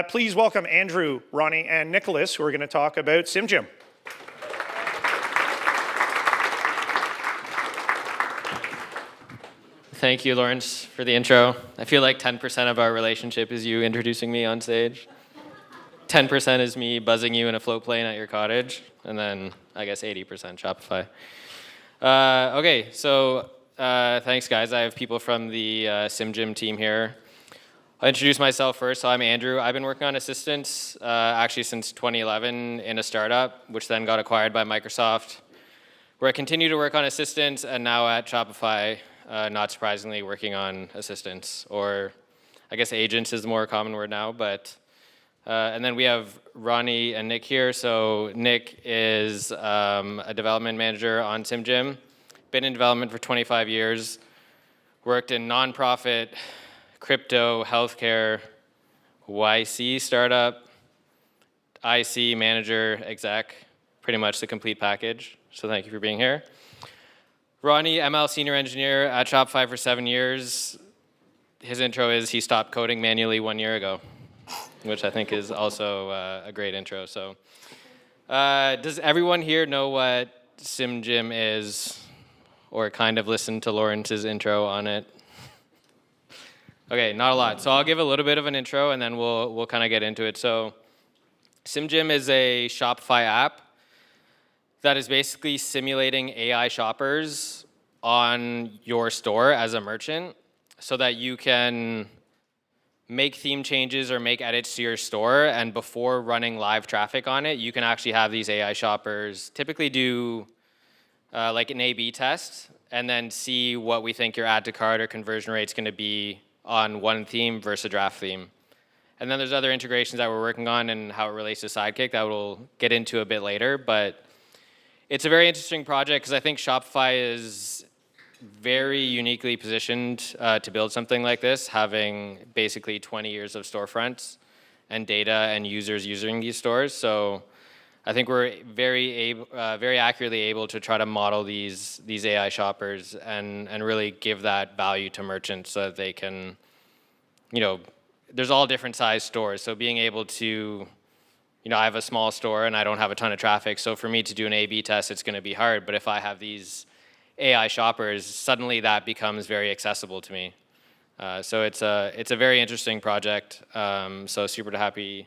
Please welcome Andrew, Ronnie, and Nicholas, who are going to talk about SimGym. Thank you, Lawrence, for the intro. I feel like 10% of our relationship is you introducing me on stage. 10% is me buzzing you in a float plane at your cottage, and then I guess 80% Shopify. Okay, so thanks, guys. I have people from the SimGym team here. I'll introduce myself first. So I'm Andrew. I've been working on assistants actually since 2011 in a startup, which then got acquired by Microsoft, where I continue to work on assistants, and now at Shopify, not surprisingly, working on assistants, or I guess agents is the more common word now. But and then we have Ronnie and Nick here. So Nick is a development manager on SimGym. Been in development for 25 years. Worked in nonprofit, crypto, healthcare, YC startup, IC manager, exec, pretty much the complete package. So thank you for being here. Ronnie, ML senior engineer at Shopify for 7 years. His intro is he stopped coding manually 1 year ago, which I think is also a great intro. So does everyone here know what SimGym is, or kind of listen to Lawrence's intro on it? Okay, not a lot. So I'll give a little bit of an intro, and then we'll kind of get into it. So SimGym is a Shopify app that is basically simulating AI shoppers on your store as a merchant so that you can make theme changes or make edits to your store, and before running live traffic on it, you can actually have these AI shoppers typically do like an A/B test and then see what we think your add to cart or conversion rate is going to be on one theme versus a draft theme. And then there's other integrations that we're working on and how it relates to Sidekick that we'll get into a bit later. But it's a very interesting project because I think Shopify is very uniquely positioned to build something like this, having basically 20 years of storefronts and data and users using these stores. So I think we're very accurately able to try to model these AI shoppers and really give that value to merchants so that they can, there's all different size stores. So being able to, I have a small store and I don't have a ton of traffic. So for me to do an A/B test, it's going to be hard. But if I have these AI shoppers, suddenly that becomes very accessible to me. So it's a very interesting project. So super happy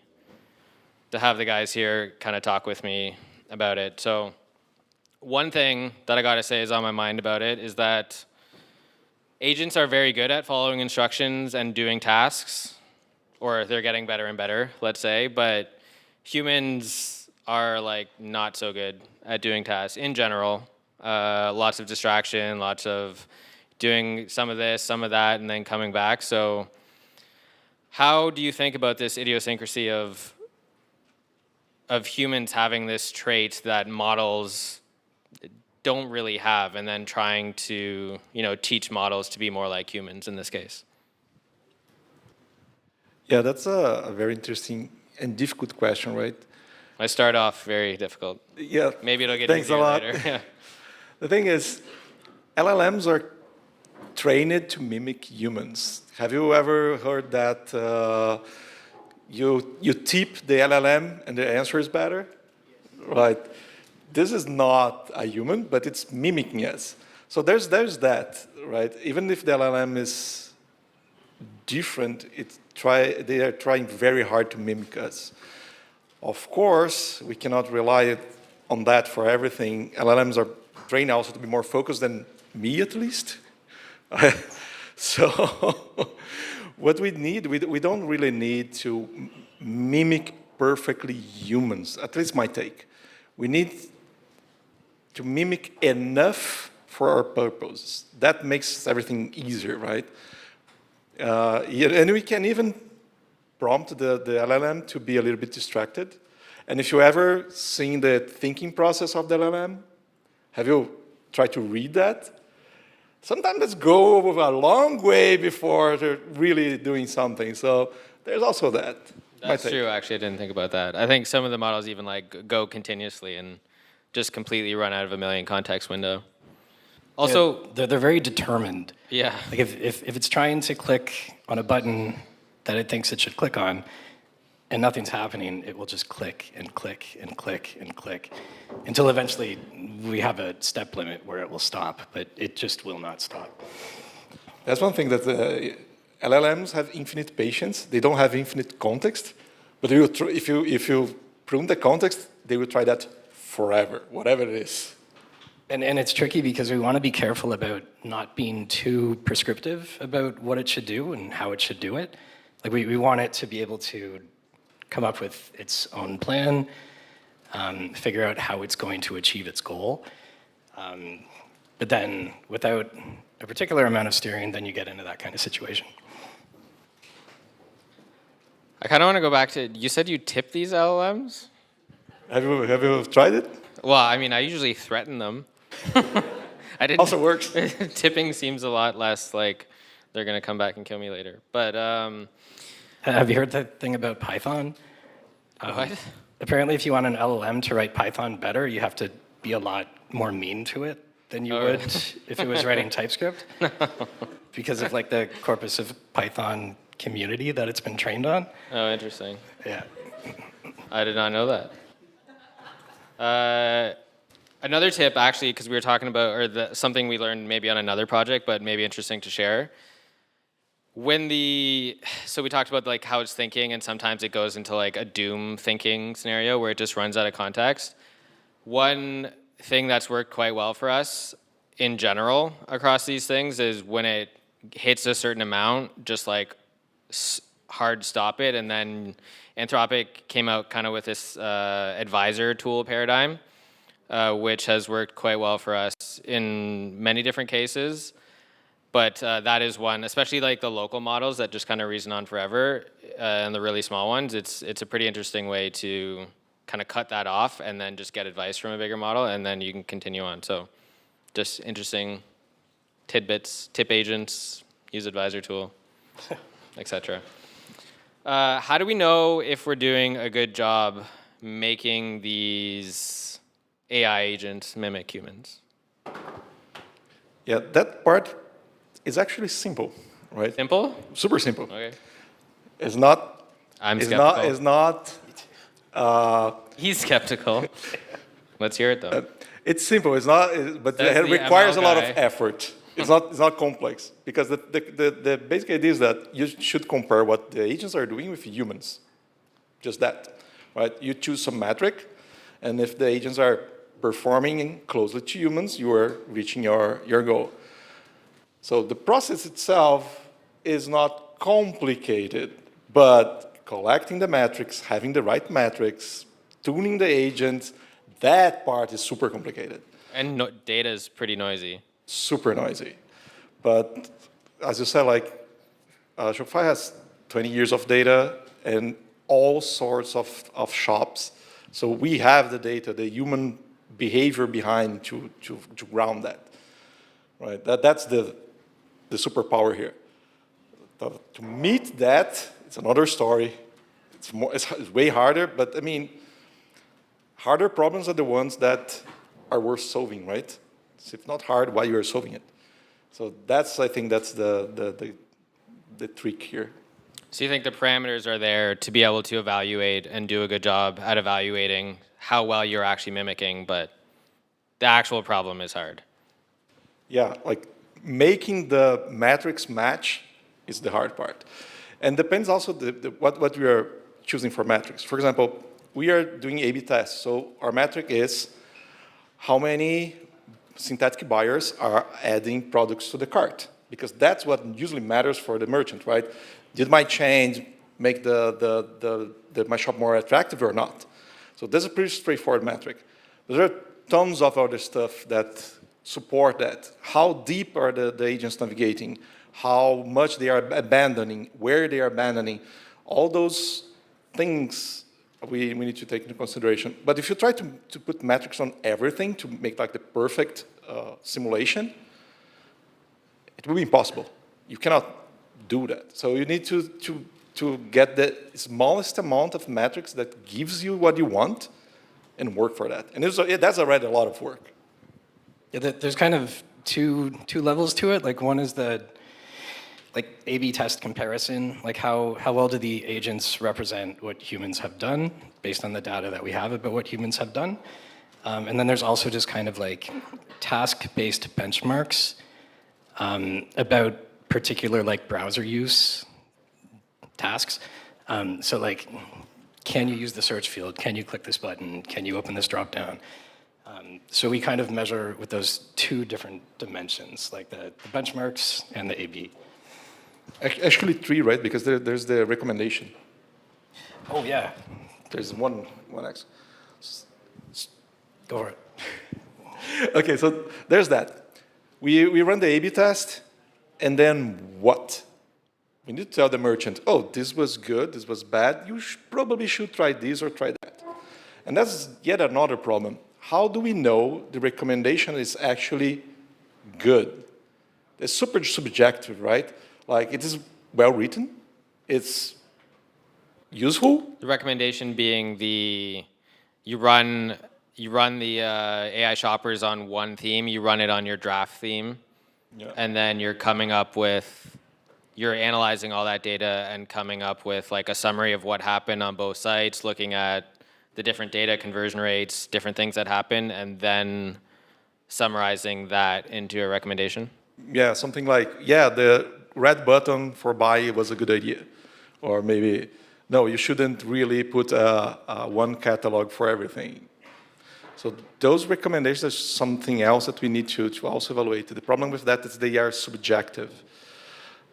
to have the guys here kind of talk with me about it. So one thing that I got to say is on my mind about it is that agents are very good at following instructions and doing tasks, or they're getting better and better, let's say, but humans are like not so good at doing tasks in general. Lots of distraction, lots of doing some of this, some of that, and then coming back. So how do you think about this idiosyncrasy of humans having this trait that models don't really have, and then trying to teach models to be more like humans in this case? Yeah, that's a very interesting and difficult question, right? I start off very difficult. Yeah. Maybe it'll get thanks easier a lot. later. Yeah. The thing is, LLMs are trained to mimic humans. Have you ever heard that you tip the LLM and the answer is better? Right. This is not a human, but it's mimicking us. So there's that, right? Even if the LLM is different, they are trying very hard to mimic us. Of course, we cannot rely on that for everything. LLMs are trained also to be more focused than me, at least. So what we need, we don't really need to mimic perfectly humans, at least my take. We need to mimic enough for our purpose. That makes everything easier, right? And we can even prompt the LLM to be a little bit distracted. And if you ever seen the thinking process of the LLM, have you tried to read that? Sometimes let's go a long way before they're really doing something. So there's also that. That's true. Actually, I didn't think about that. I think some of the models even like go continuously and just completely run out of a million context window. Also, they're very determined. Yeah. Like if it's trying to click on a button that it thinks it should click on, and nothing's happening, it will just click and click and click and click until eventually we have a step limit where it will stop, but it just will not stop. That's one thing that LLMs have infinite patience. They don't have infinite context, but they will if you prune the context, they will try that forever, whatever it is. And it's tricky because we want to be careful about not being too prescriptive about what it should do and how it should do it. Like we want it to be able to come up with its own plan, figure out how it's going to achieve its goal. But then without a particular amount of steering, then you get into that kind of situation. I kind of want to go back to, you said you tip these LLMs? Have you tried it? Well, I mean, I usually threaten them. I didn't. Also works. Tipping seems a lot less like they're going to come back and kill me later. But Have you heard that thing about Python? what? Apparently, if you want an LLM to write Python better, you have to be a lot more mean to it than you would if it was writing TypeScript. Because of like the corpus of Python community that it's been trained on. Oh, interesting. Yeah. I did not know that. Another tip, actually, because we were talking about, or something we learned maybe on another project, but maybe interesting to share. So we talked about like how it's thinking, and sometimes it goes into like a doom thinking scenario where it just runs out of context. One thing that's worked quite well for us in general across these things is when it hits a certain amount, just like hard stop it. And then Anthropic came out kind of with this advisor tool paradigm, which has worked quite well for us in many different cases. But that is one, especially like the local models that just kind of reason on forever, and the really small ones. It's a pretty interesting way to kind of cut that off and then just get advice from a bigger model, and then you can continue on. So just interesting tidbits, tip agents, use advisor tool, etc. How do we know if we're doing a good job making these AI agents mimic humans? Yeah, that part is actually simple, right? Simple? Super simple. Okay. It's not. I'm it's skeptical. Not. It's not. He's skeptical. Let's hear it though. It's simple. It's not. But That's it the requires ML a lot of guy. effort. It's not. It's not complex because the basic idea is that you should compare what the agents are doing with humans. Just that, right? You choose some metric, and if the agents are performing closely to humans, you are reaching your goal. So the process itself is not complicated, but collecting the metrics, having the right metrics, tuning the agent, that part is super complicated. And data is pretty noisy. Super noisy. But as you said, like Shopify has 20 years of data and all sorts of shops. So we have the data, the human behavior behind to ground that. Right? That's the superpower here. To meet that, it's another story. It's way harder, but I mean, harder problems are the ones that are worth solving, right? So if not hard, why you are solving it? So I think that's the trick here. So you think the parameters are there to be able to evaluate and do a good job at evaluating how well you're actually mimicking, but the actual problem is hard. Yeah, like making the metrics match is the hard part. And depends also what we are choosing for metrics. For example, we are doing A/B tests. So our metric is how many synthetic buyers are adding products to the cart, because that's what usually matters for the merchant, right? Did my change make my shop more attractive or not? So that's a pretty straightforward metric. There are tons of other stuff that support that. How deep are the agents navigating? How much they are abandoning? Where they are abandoning? All those things we need to take into consideration. But if you try to put metrics on everything to make like the perfect simulation, it will be impossible. You cannot do that. So you need to get the smallest amount of metrics that gives you what you want and work for that. And that's already a lot of work. Yeah, there's kind of two levels to it. Like one is like A/B test comparison, like how well do the agents represent what humans have done based on the data that we have about what humans have done. And then there's also just kind of like task-based benchmarks about particular like browser use tasks. So like, can you use the search field? Can you click this button? Can you open this dropdown? So we kind of measure with those two different dimensions, like the benchmarks and the A/B. Actually, three, right? Because there's the recommendation. Oh yeah, There's one X. go for it. Okay, so there's that. We run the A/B test, and then what? We need to tell the merchant, oh, this was good, this was bad. You probably should try this or try that. And that's yet another problem. How do we know the recommendation is actually good? It's super subjective, right? Like, it is well written, it's useful. The recommendation being you run the AI shoppers on one theme, you run it on your draft theme, Yeah. and then you're analyzing all that data and coming up with like a summary of what happened on both sites, looking at the different data, conversion rates, different things that happen, and then summarizing that into a recommendation. Yeah, something like, yeah, the red button for buy was a good idea. Or maybe, no, you shouldn't really put one catalog for everything. So those recommendations are something else that we need to also evaluate. The problem with that is they are subjective.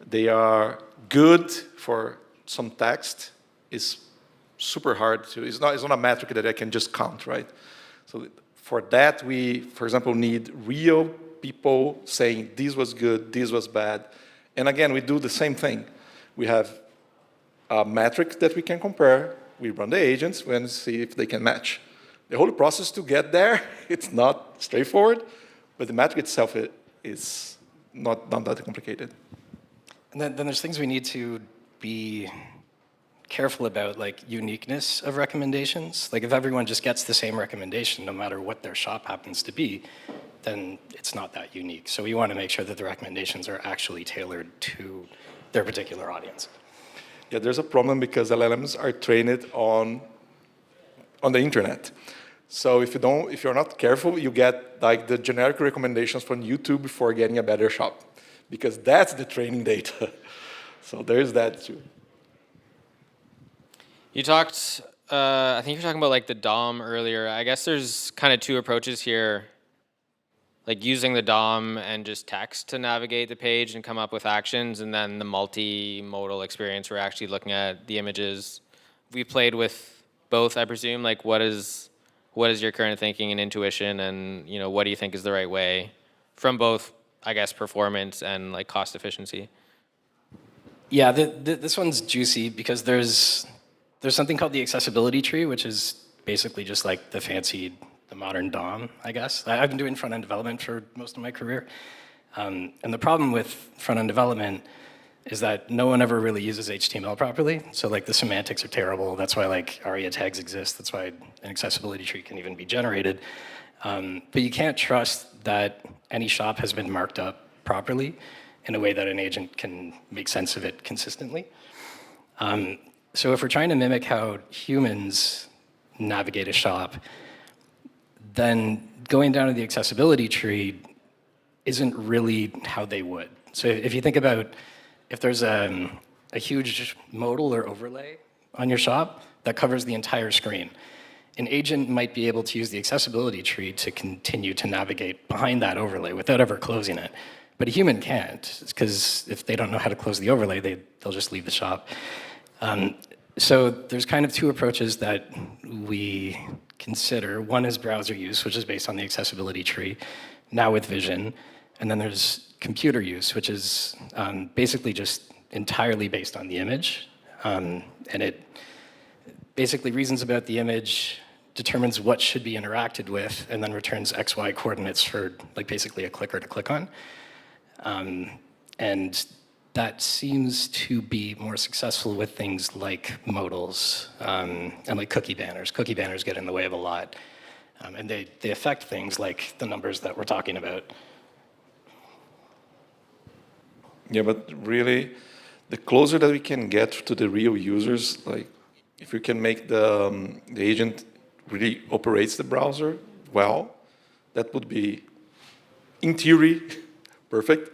They are good for some text. It's super hard to, it's not a metric that I can just count, right? So for that, we, for example, need real people saying this was good, this was bad. And again, we do the same thing. We have a metric that we can compare. We run the agents and see if they can match. The whole process to get there, it's not straightforward, but the metric itself is not that complicated. And then there's things we need to be careful about, like uniqueness of recommendations. Like if everyone just gets the same recommendation, no matter what their shop happens to be, then it's not that unique. So we want to make sure that the recommendations are actually tailored to their particular audience. Yeah, there's a problem because LLMs are trained on the internet. So if you're not careful, you get like the generic recommendations from YouTube for getting a better shop, because that's the training data. So there's that too. You talked, I think you were talking about like the DOM earlier. I guess there's kind of two approaches here, like using the DOM and just text to navigate the page and come up with actions, and then the multimodal experience where we're actually looking at the images. We played with both, I presume. Like what is your current thinking and intuition, and what do you think is the right way from both, I guess, performance and like cost efficiency? Yeah, this one's juicy because there's something called the accessibility tree, which is basically just like the modern DOM, I guess. I've been doing front-end development for most of my career. And the problem with front-end development is that no one ever really uses HTML properly. So like the semantics are terrible. That's why like ARIA tags exist. That's why an accessibility tree can even be generated. But you can't trust that any shop has been marked up properly in a way that an agent can make sense of it consistently. So if we're trying to mimic how humans navigate a shop, then going down to the accessibility tree isn't really how they would. So if you think about if there's a huge modal or overlay on your shop that covers the entire screen, an agent might be able to use the accessibility tree to continue to navigate behind that overlay without ever closing it. But a human can't, because if they don't know how to close the overlay, they'll just leave the shop. So there's kind of two approaches that we consider. One is browser use, which is based on the accessibility tree, now with vision. And then there's computer use, which is basically just entirely based on the image. And it basically reasons about the image, determines what should be interacted with, and then returns XY coordinates for like basically a clicker to click on. And that seems to be more successful with things like modals and like cookie banners. Cookie banners get in the way of a lot. And they affect things like the numbers that we're talking about. Yeah, but really, the closer that we can get to the real users, like if we can make the agent really operates the browser well, that would be, in theory, perfect.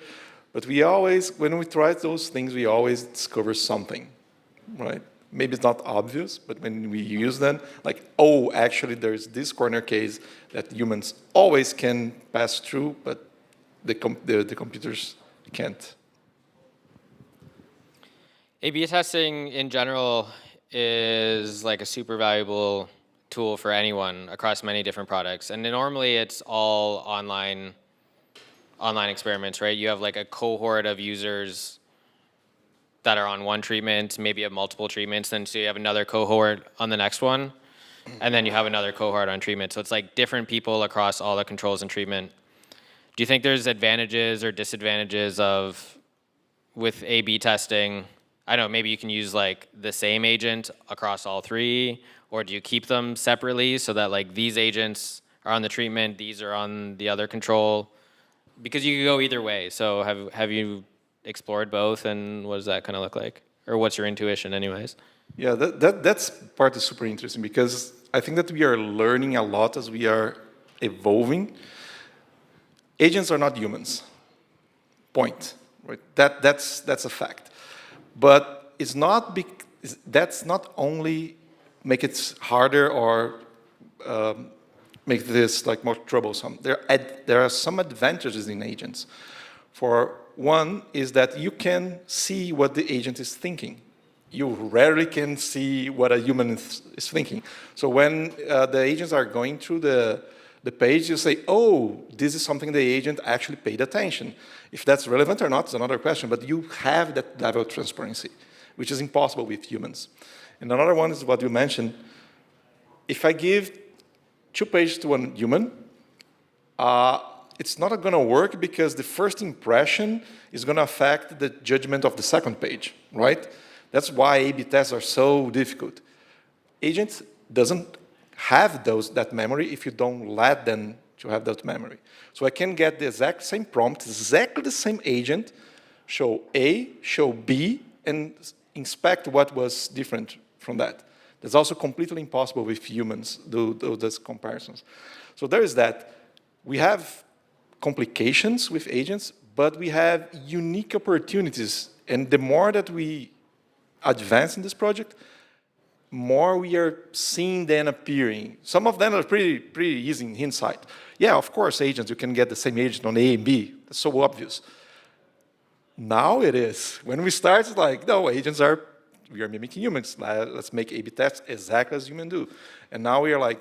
But we always, when we try those things, we always discover something, right? Maybe it's not obvious, but when we use them, like, oh, actually, there's this corner case that humans always can pass through, but the computers can't. A/B testing in general is like a super valuable tool for anyone across many different products. And normally it's all online experiments, right? You have like a cohort of users that are on one treatment, maybe have multiple treatments, then so you have another cohort on the next one, and then you have another cohort on treatment. So it's like different people across all the controls and treatment. Do you think there's advantages or disadvantages of with A/B testing? I don't know, maybe you can use like the same agent across all three, or do you keep them separately so that like these agents are on the treatment, these are on the other control? Because you could go either way. So have you explored both, and what does that kind of look like? Or what's your intuition anyways? Yeah, that's part is super interesting because I think that we are learning a lot as we are evolving. Agents are not humans. Point. Right? That's a fact. But it's not that's not only make it harder or make this like more troublesome. There are some advantages in agents. For one is that you can see what the agent is thinking. You rarely can see what a human is thinking. So when the agents are going through the page, you say, oh, this is something the agent actually paid attention. If that's relevant or not is another question, but you have that level of transparency, which is impossible with humans. And another one is what you mentioned. If I give 2 pages to a human, it's not going to work because the first impression is going to affect the judgment of the second page, right? That's why A/B tests are so difficult. Agents doesn't have that memory if you don't let them to have that memory. So I can get the exact same prompt, exactly the same agent, show A, show B, and inspect what was different from that. That's also completely impossible with humans, do those comparisons. So there is that. We have complications with agents, but we have unique opportunities. And the more that we advance in this project, more we are seeing them appearing. Some of them are pretty easy in hindsight. Yeah, of course, agents, you can get the same agent on A and B. That's so obvious. Now it is. When we start, it's like, no, we are mimicking humans. Let's make A/B tests exactly as humans do. And now we are like,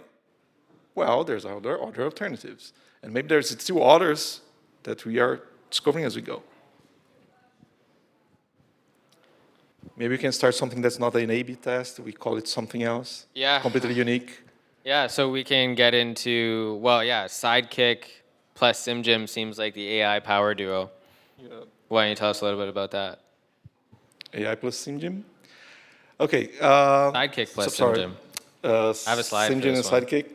well, there's other alternatives. And maybe there's still others that we are discovering as we go. Maybe we can start something that's not an A/B test. We call it something else. Yeah. Completely unique. Yeah, so we can get into, well, yeah, Sidekick plus SimGym seems like the AI power duo. Yeah. Why don't you tell us a little bit about that? AI plus SimGym? Okay. Sidekick plus SimGym. I have a slide SimGym for and this one. Sidekick.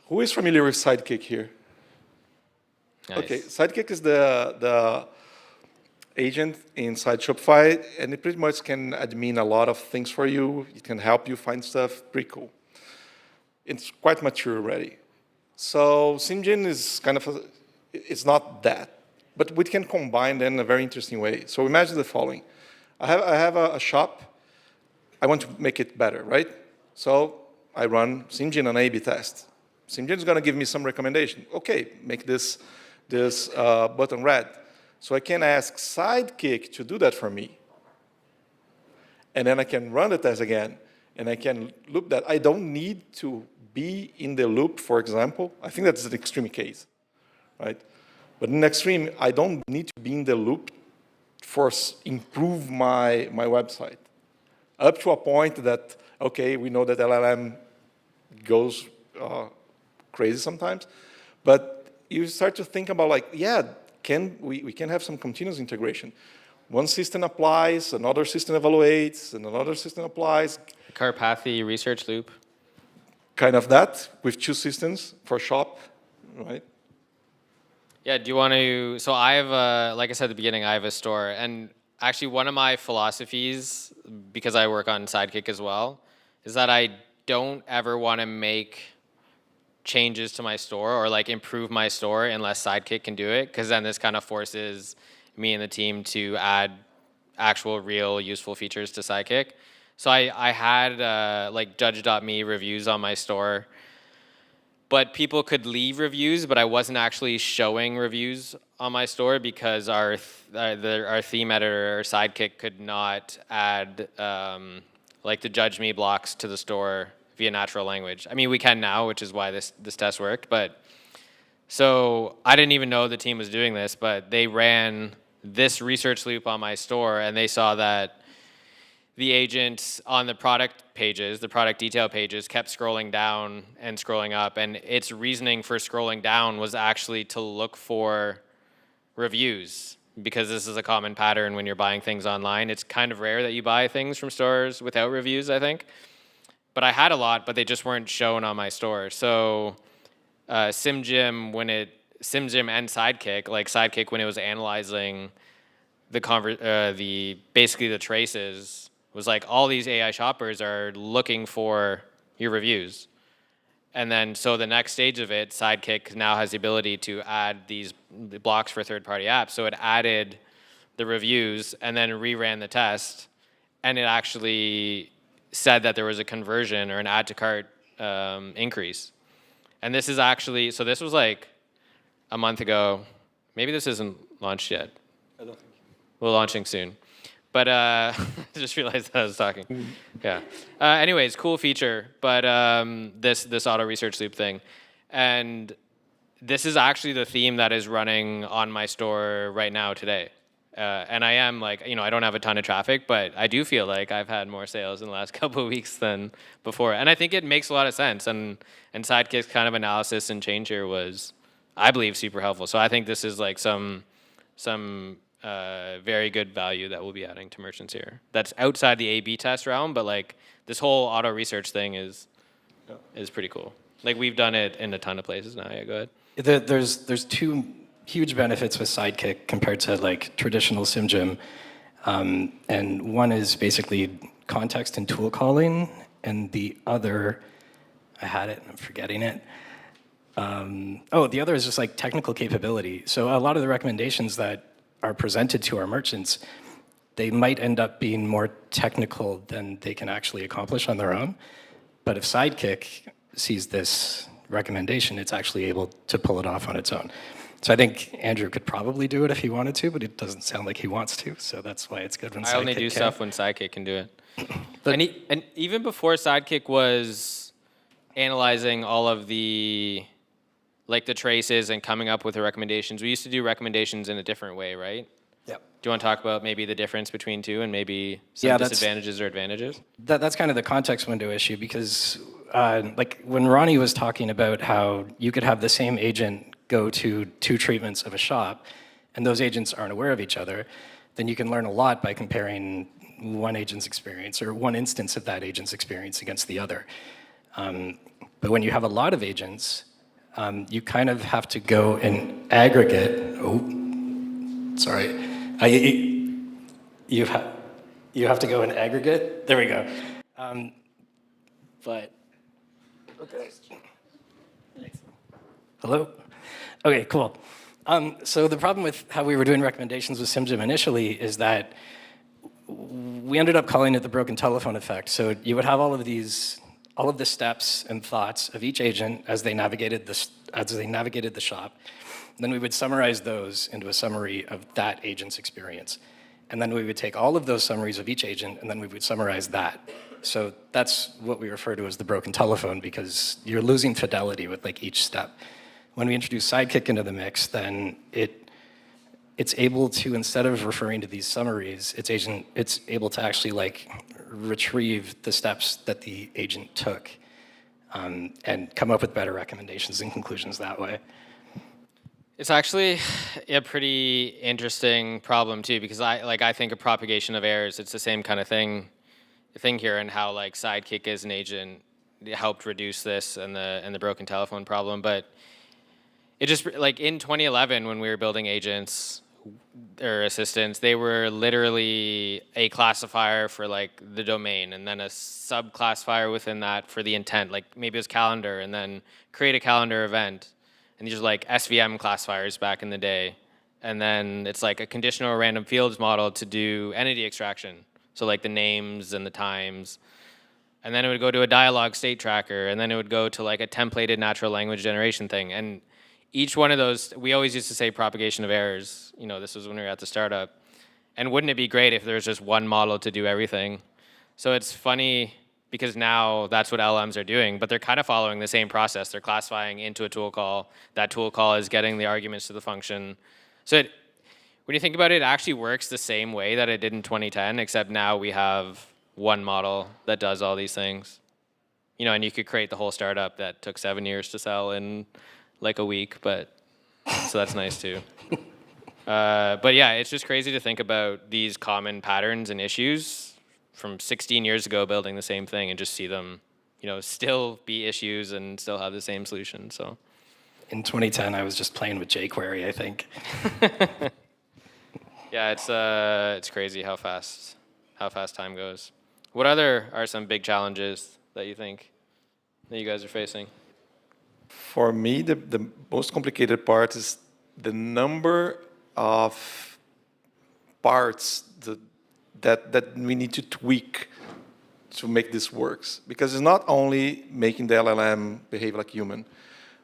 Who is familiar with Sidekick here? Nice. Okay, Sidekick is the agent inside Shopify, and it pretty much can admin a lot of things for you. It can help you find stuff. Pretty cool. It's quite mature already. So SimGym is kind of, it's not that, but we can combine them in a very interesting way. So imagine the following. I have a shop. I want to make it better, right? So I run SimGym and A/B test. SimGym is going to give me some recommendation. Okay, make this button red. So I can ask Sidekick to do that for me. And then I can run the test again. And I can loop that. I don't need to be in the loop, for example. I think that's an extreme case, right? But in extreme, I don't need to be in the loop for improve my website. Up to a point that, okay, we know that LLM goes crazy sometimes. But you start to think about like, yeah, we can have some continuous integration. One system applies, another system evaluates, and another system applies. Carpathy research loop. Kind of that, with 2 systems for shop, right? Yeah, do you want to? So I have, like I said at the beginning, I have a store. And actually, one of my philosophies, because I work on Sidekick as well, is that I don't ever want to make changes to my store or like improve my store unless Sidekick can do it. Because then this kind of forces me and the team to add actual, real, useful features to Sidekick. So I had like Judge.me reviews on my store, but people could leave reviews, but I wasn't actually showing reviews on my store because our theme editor or Sidekick could not add like the Judge Me blocks to the store via natural language. I mean, we can now, which is why this test worked. But so I didn't even know the team was doing this, but they ran this research loop on my store, and they saw that the agent on the product pages, the product detail pages, kept scrolling down and scrolling up, and its reasoning for scrolling down was actually to look for reviews, because this is a common pattern when you're buying things online. It's kind of rare that you buy things from stores without reviews, I think. But I had a lot, but they just weren't shown on my store. So SimGym and Sidekick, like Sidekick when it was analyzing basically the traces, was like, all these AI shoppers are looking for your reviews. And then so the next stage of it, Sidekick now has the ability to add these blocks for third-party apps. So it added the reviews and then reran the test, and it actually said that there was a conversion or an add to cart increase. And this is actually, so this was like a month ago. Maybe this isn't launched yet. I don't think. We're launching soon. But I just realized that I was talking. Yeah. Anyways, cool feature. But this auto research loop thing, and this is actually the theme that is running on my store right now today. And I am like, I don't have a ton of traffic, but I do feel like I've had more sales in the last couple of weeks than before. And I think it makes a lot of sense. And Sidekick's kind of analysis and change here was, I believe, super helpful. So I think this is like some very good value that we'll be adding to merchants here. That's outside the A/B test realm, but like this whole auto research thing is pretty cool. Like we've done it in a ton of places now. Yeah, go ahead. There's two huge benefits with Sidekick compared to like traditional SimGym, and one is basically context and tool calling, and the other, I had it, I'm forgetting it. The other is just like technical capability. So a lot of the recommendations that are presented to our merchants, they might end up being more technical than they can actually accomplish on their own. But if Sidekick sees this recommendation, it's actually able to pull it off on its own. So I think Andrew could probably do it if he wanted to, but it doesn't sound like he wants to. So that's why it's good when Sidekick can. I only do stuff when Sidekick can do it. And even before Sidekick was analyzing all of the traces and coming up with the recommendations, we used to do recommendations in a different way, right? Yep. Do you want to talk about maybe the difference between two and maybe some disadvantages or advantages? That's kind of the context window issue, because like when Ronnie was talking about how you could have the same agent go to two treatments of a shop and those agents aren't aware of each other, then you can learn a lot by comparing one agent's experience or one instance of that agent's experience against the other. But when you have a lot of agents, you kind of have to go and aggregate. You have to go and aggregate. There we go. Okay. Hello? Okay, cool. So the problem with how we were doing recommendations with SimGym initially is that we ended up calling it the broken telephone effect. So you would have all of the steps and thoughts of each agent as they navigated the shop. Then we would summarize those into a summary of that agent's experience. And then we would take all of those summaries of each agent, and then we would summarize that. So that's what we refer to as the broken telephone, because you're losing fidelity with like each step. When we introduce Sidekick into the mix, then it's able to, instead of referring to these summaries, it's able to actually like retrieve the steps that the agent took and come up with better recommendations and conclusions that way. It's actually a pretty interesting problem too, because I think of propagation of errors. It's the same kind of thing here, and how like Sidekick as an agent helped reduce this and the broken telephone problem. But it just, like in 2011 when we were building agents or assistants, they were literally a classifier for like the domain and then a sub-classifier within that for the intent. Like maybe it was calendar and then create a calendar event. And these are like SVM classifiers back in the day. And then it's like a conditional or random fields model to do entity extraction. So like the names and the times. And then it would go to a dialogue state tracker. And then it would go to like a templated natural language generation thing. And each one of those, we always used to say propagation of errors. You know, this was when we were at the startup. And wouldn't it be great if there was just one model to do everything? So it's funny because now that's what LLMs are doing, but they're kind of following the same process. They're classifying into a tool call. That tool call is getting the arguments to the function. So when you think about it, it actually works the same way that it did in 2010, except now we have one model that does all these things. You know, and you could create the whole startup that took 7 years to sell in like a week, but so that's nice too. But yeah, it's just crazy to think about these common patterns and issues from 16 years ago building the same thing and just see them, you know, still be issues and still have the same solution. So In 2010, I was just playing with jQuery, I think. yeah, it's crazy how fast time goes. What other are some big challenges that you think that you guys are facing? For me, the most complicated part is the number of parts that we need to tweak to make this works. Because it's not only making the LLM behave like human.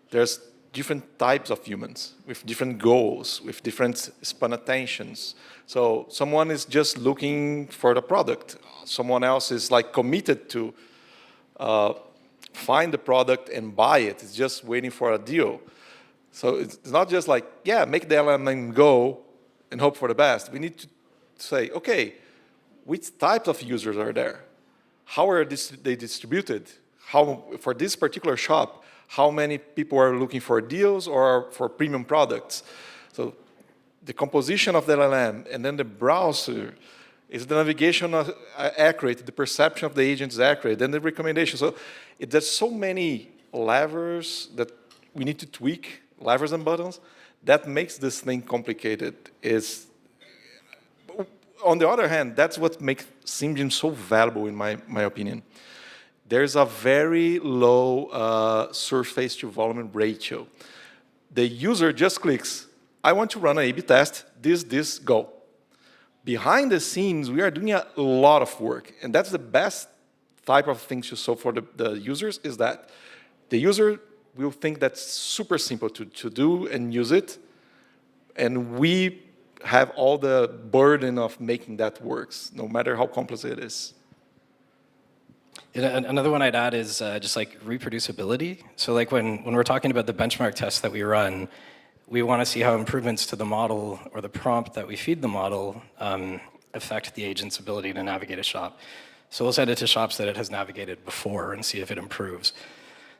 There's different types of humans with different goals, with different span attentions. So someone is just looking for the product. Someone else is like committed to find the product and buy it. It's just waiting for a deal. So it's not just like, yeah, make the LLM go and hope for the best. We need to say, okay, which types of users are there? How are they distributed? How, for this particular shop, how many people are looking for deals or for premium products? So the composition of the LLM and then the browser, is the navigation accurate, the perception of the agent is accurate, then the recommendation. So there's so many levers that we need to tweak, levers and buttons, that makes this thing complicated. On the other hand, that's what makes SimGym so valuable in my opinion. There's a very low surface to volume ratio. The user just clicks, I want to run an A/B test, this, go. Behind the scenes, we are doing a lot of work, and that's the best type of things to solve for the users, is that the user will think that's super simple to do and use it, and we have all the burden of making that works, no matter how complex it is. Another one I'd add is just like reproducibility. So like when we're talking about the benchmark tests that we run, we want to see how improvements to the model or the prompt that we feed the model affect the agent's ability to navigate a shop. So we'll send it to shops that it has navigated before and see if it improves.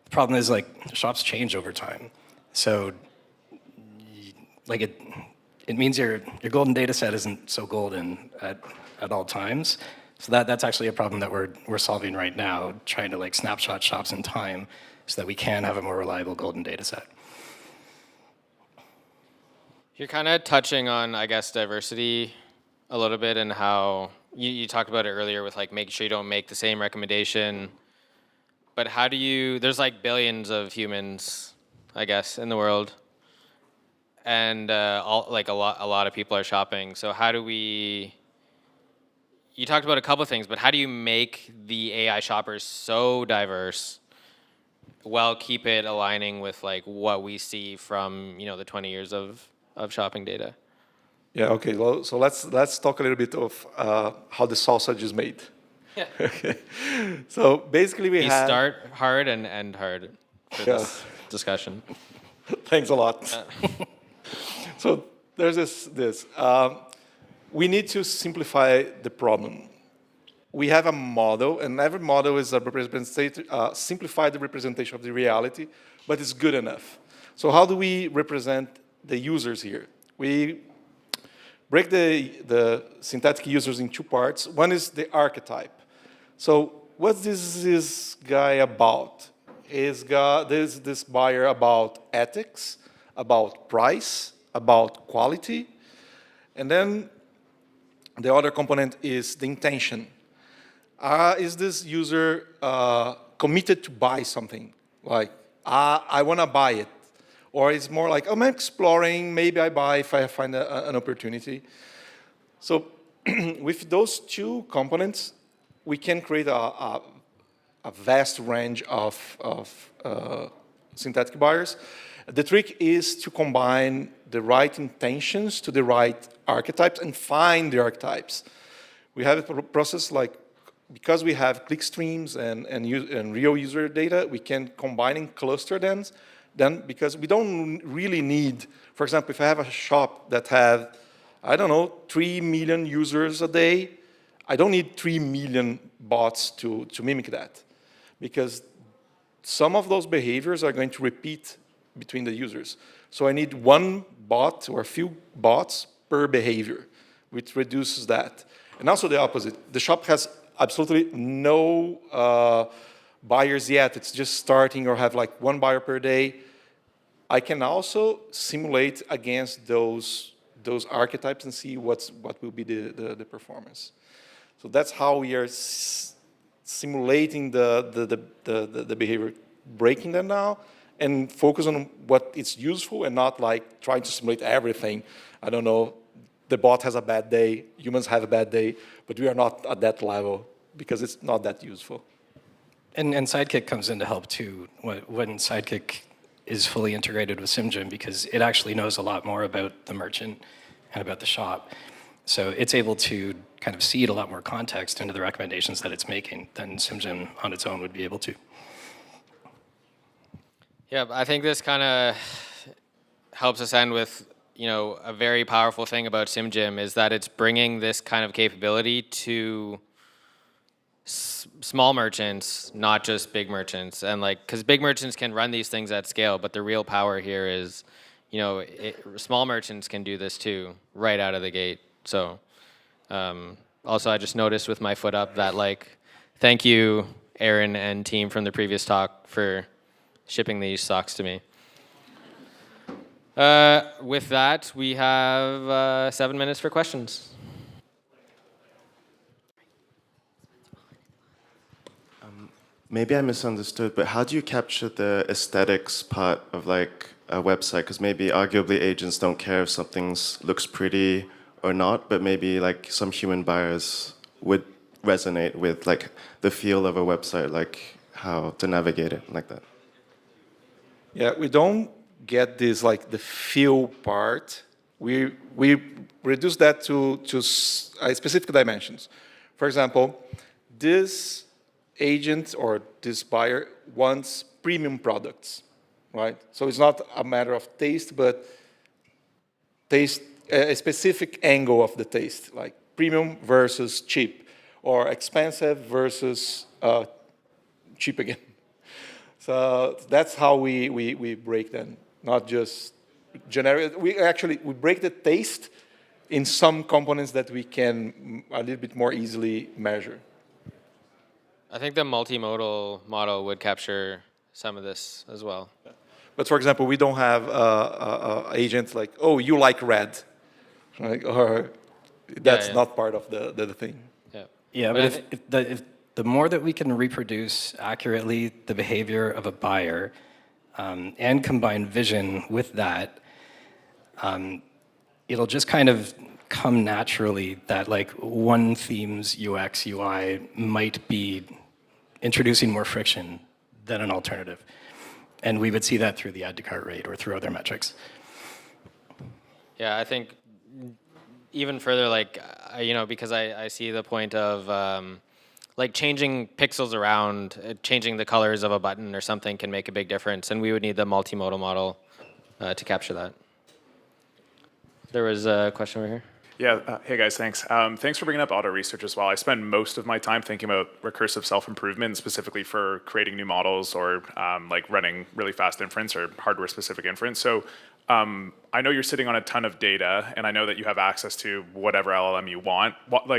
The problem is like shops change over time. So like it means your golden data set isn't so golden at all times. So that's actually a problem that we're solving right now, trying to like snapshot shops in time so that we can have a more reliable golden data set. You're kind of touching on, I guess, diversity a little bit and how you talked about it earlier with like making sure you don't make the same recommendation. But how do you, there's like billions of humans, I guess, in the world. And a lot of people are shopping. So how do we, you talked about a couple of things, but how do you make the AI shoppers so diverse while keep it aligning with like what we see from, you know, the 20 years of shopping data? Yeah, okay, well, so let's talk a little bit of how the sausage is made. Yeah. Okay. So basically we have... start hard and end hard for this discussion. Thanks a lot. So there's this. We need to simplify the problem. We have a model, and every model is a simplified representation of the reality, but it's good enough. So how do we represent the users here? We break the synthetic users in two parts. One is the archetype. So what's this guy about? Is this buyer about ethics, about price, about quality, and then the other component is the intention. Is this user committed to buy something? Like, I want to buy it. Or it's more like, I'm exploring, maybe I buy if I find an opportunity. So with those two components, we can create a vast range of synthetic buyers. The trick is to combine the right intentions to the right archetypes and find the archetypes. We have a process like, because we have click streams and real user data, we can combine and cluster them. Then, because we don't really need, for example, if I have a shop that have, I don't know, 3 million users a day, I don't need 3 million bots to mimic that. Because some of those behaviors are going to repeat between the users. So I need one bot or a few bots per behavior, which reduces that. And also the opposite. The shop has absolutely no buyers yet. It's just starting or have like one buyer per day. I can also simulate against those archetypes and see what will be the performance. So that's how we are simulating the behavior, breaking them now, and focus on what is useful and not like trying to simulate everything. I don't know, the bot has a bad day, humans have a bad day, but we are not at that level because it's not that useful. And Sidekick comes in to help too, when Sidekick is fully integrated with SimGym, because it actually knows a lot more about the merchant and about the shop. So it's able to kind of seed a lot more context into the recommendations that it's making than SimGym on its own would be able to. Yeah, I think this kind of helps us end with, a very powerful thing about SimGym is that it's bringing this kind of capability to small merchants, not just big merchants. And because big merchants can run these things at scale, but the real power here is, small merchants can do this too, right out of the gate. So also I just noticed with my foot up that thank you, Aaron and team from the previous talk for shipping these socks to me. With that, we have 7 minutes for questions. Maybe I misunderstood, but how do you capture the aesthetics part of a website? Because maybe arguably agents don't care if something looks pretty or not, but maybe some human buyers would resonate with the feel of a website, how to navigate it like that. Yeah, we don't get this the feel part. We reduce that to specific dimensions. For example, this agent or this buyer wants premium products, right? So it's not a matter of taste, but a specific angle of the taste, like premium versus cheap, or expensive versus cheap again. So that's how we break them, not just generic. We break the taste in some components that we can a little bit more easily measure. I think the multimodal model would capture some of this as well. But for example, we don't have agents like, oh, you like red, right? Or that's not part of the thing. Yeah, yeah, but if the more that we can reproduce accurately the behavior of a buyer and combine vision with that, it'll just kind of come naturally that one theme's UX, UI might be introducing more friction than an alternative. And we would see that through the add to cart rate or through other metrics. Yeah, I think even further, because I see the point of changing pixels around, changing the colors of a button or something can make a big difference, and we would need the multimodal model to capture that. There was a question over here. Yeah, hey guys, thanks. Thanks for bringing up auto research as well. I spend most of my time thinking about recursive self-improvement, specifically for creating new models or running really fast inference or hardware-specific inference. So I know you're sitting on a ton of data, and I know that you have access to whatever LLM you want.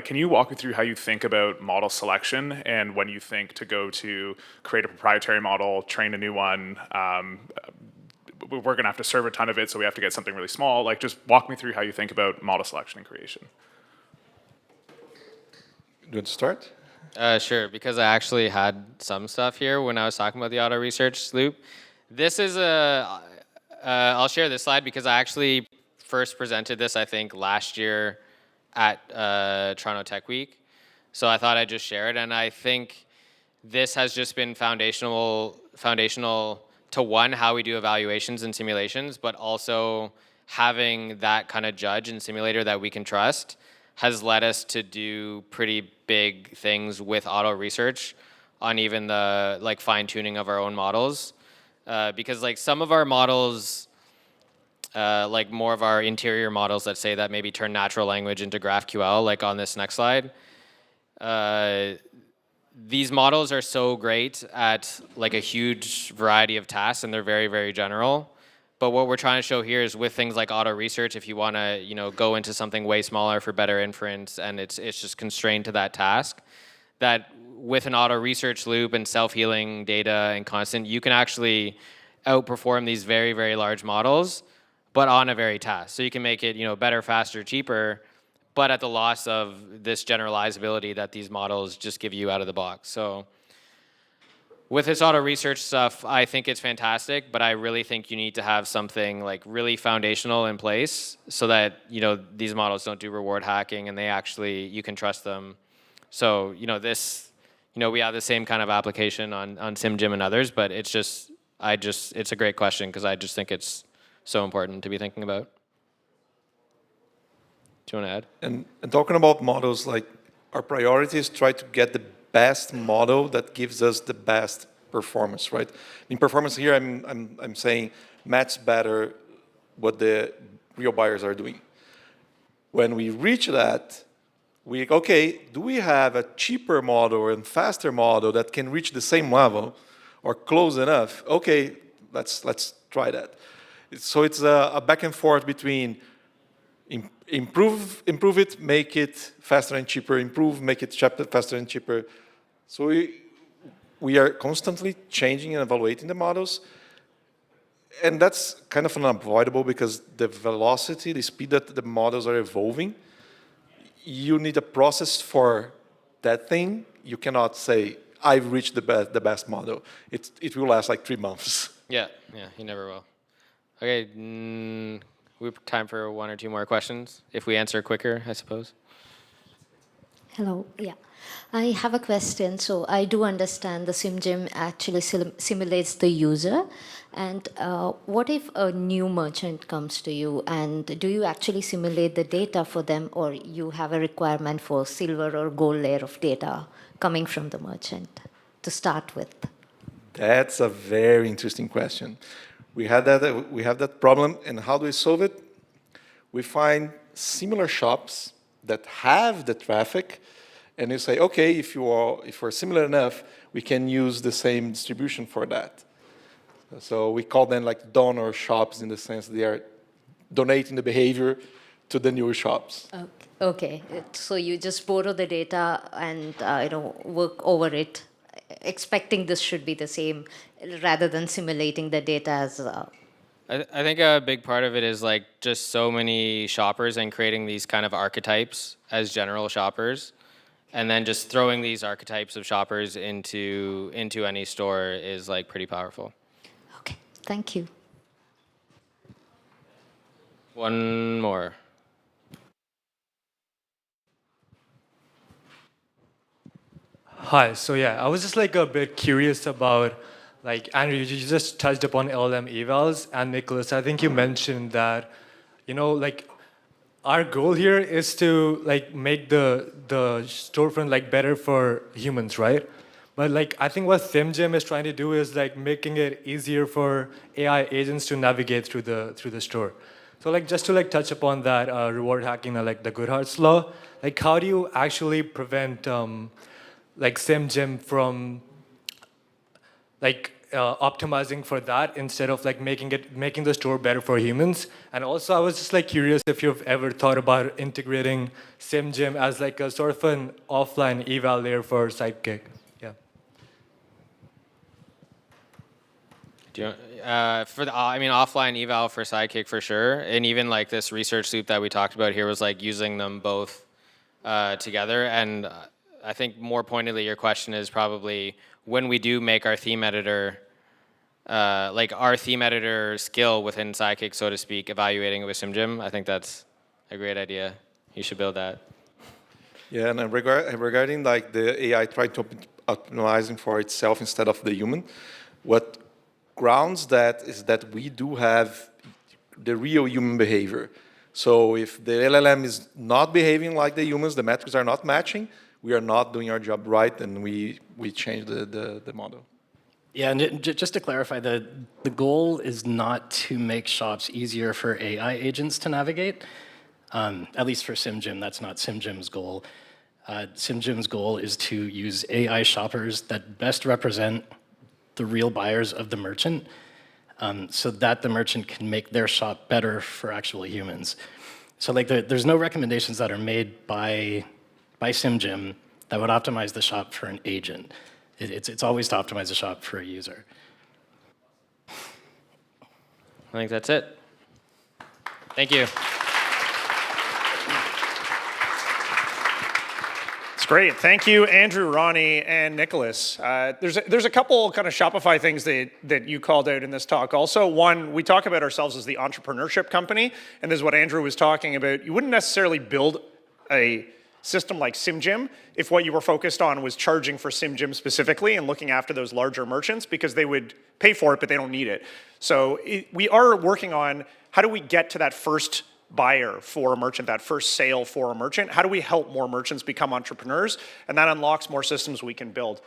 Can you walk me through how you think about model selection and when you think to go to create a proprietary model, train a new one? we're going to have to serve a ton of it, so we have to get something really small. Like, just walk me through how you think about model selection and creation. You want to start? Sure, because I actually had some stuff here when I was talking about the auto research loop. This is I'll share this slide because I actually first presented this, I think, last year at Toronto Tech Week. So I thought I'd just share it, and I think this has just been foundational to one, how we do evaluations and simulations, but also having that kind of judge and simulator that we can trust has led us to do pretty big things with auto research on even the like fine tuning of our own models, because like some of our models, like more of our interior models, let's say that maybe turn natural language into GraphQL, like on this next slide. These models are so great at like a huge variety of tasks, and they're very, very general. But what we're trying to show here is with things like auto research, if you want to, go into something way smaller for better inference, and it's just constrained to that task, that with an auto research loop and self-healing data and constant, you can actually outperform these very, very large models, but on a very task. So you can make it, better, faster, cheaper, but at the loss of this generalizability that these models just give you out of the box. So with this auto research stuff, I think it's fantastic, but I really think you need to have something like really foundational in place so that, these models don't do reward hacking and they actually, you can trust them. So, we have the same kind of application on SimGym and others, but it's a great question because I just think it's so important to be thinking about. Do you want to add? And talking about models, like our priority is try to get the best model that gives us the best performance, right? In performance here, I'm saying match better what the real buyers are doing. When we reach that, do we have a cheaper model and faster model that can reach the same level or close enough? Okay, let's try that. So it's a back and forth between improve it, make it faster and cheaper, improve, make it faster and cheaper. So we are constantly changing and evaluating the models. And that's kind of unavoidable because the velocity, the speed that the models are evolving, you need a process for that thing. You cannot say, I've reached the best model. It will last like 3 months. Yeah, you never will. Okay, we have time for 1 or 2 more questions, if we answer quicker, I suppose. Hello, yeah. I have a question. So I do understand the SimGym actually simulates the user. And what if a new merchant comes to you, and do you actually simulate the data for them, or you have a requirement for silver or gold layer of data coming from the merchant to start with? That's a very interesting question. We have that problem, and how do we solve it? We find similar shops that have the traffic, and you say, okay, if we're similar enough, we can use the same distribution for that. So we call them like donor shops in the sense they are donating the behavior to the newer shops. Okay, so you just borrow the data and work over it, expecting this should be the same, rather than simulating the data as. I think a big part of it is like just so many shoppers and creating these kind of archetypes as general shoppers, and then just throwing these archetypes of shoppers into any store is like pretty powerful. Okay, thank you. 1 more. Hi, so yeah, I was just like a bit curious about, like, Andrew, you just touched upon LLM evals, and Nicholas, I think you mentioned that, like, our goal here is to like make the storefront like better for humans, right? But like, I think what SimGym is trying to do is like making it easier for AI agents to navigate through the store. So like, just to like touch upon that reward hacking, like the Goodhart's law, like how do you actually prevent like SimGym from like optimizing for that instead of like making the store better for humans? And also I was just like curious if you've ever thought about integrating SimGym as like a sort of an offline eval layer for Sidekick. Yeah. Do you, for the, I mean, offline eval for Sidekick for sure, and even like this research loop that we talked about here was like using them both together. And I think more pointedly, your question is probably when we do make our theme editor, like our theme editor skill within Sidekick, so to speak, evaluating it with SimGym. I think that's a great idea. You should build that. Yeah, and regarding like the AI trying to optimizing for itself instead of the human, what grounds that is that we do have the real human behavior. So if the LLM is not behaving like the humans, the metrics are not matching, we are not doing our job right, and we change the model. Yeah, and just to clarify, the goal is not to make shops easier for AI agents to navigate. At least for SimGym, that's not SimGym's goal. SimGym's goal is to use AI shoppers that best represent the real buyers of the merchant, so that the merchant can make their shop better for actual humans. So like there's no recommendations that are made by SimGym that would optimize the shop for an agent. It's always to optimize the shop for a user. I think that's it. Thank you. It's great. Thank you, Andrew, Ronnie, and Nicholas. There's a couple kind of Shopify things that you called out in this talk. Also, one, we talk about ourselves as the entrepreneurship company, and this is what Andrew was talking about. You wouldn't necessarily build a system like SimGym if what you were focused on was charging for SimGym specifically and looking after those larger merchants, because they would pay for it, but they don't need it. So we are working on how do we get to that first buyer for a merchant, that first sale for a merchant? How do we help more merchants become entrepreneurs? And that unlocks more systems we can build.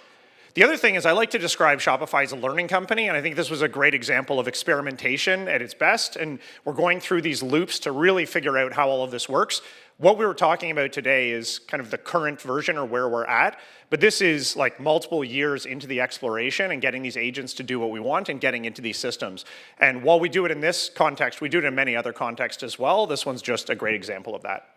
The other thing is I like to describe Shopify as a learning company, and I think this was a great example of experimentation at its best, and we're going through these loops to really figure out how all of this works. What we were talking about today is kind of the current version or where we're at, but this is like multiple years into the exploration and getting these agents to do what we want and getting into these systems. And while we do it in this context, we do it in many other contexts as well. This one's just a great example of that.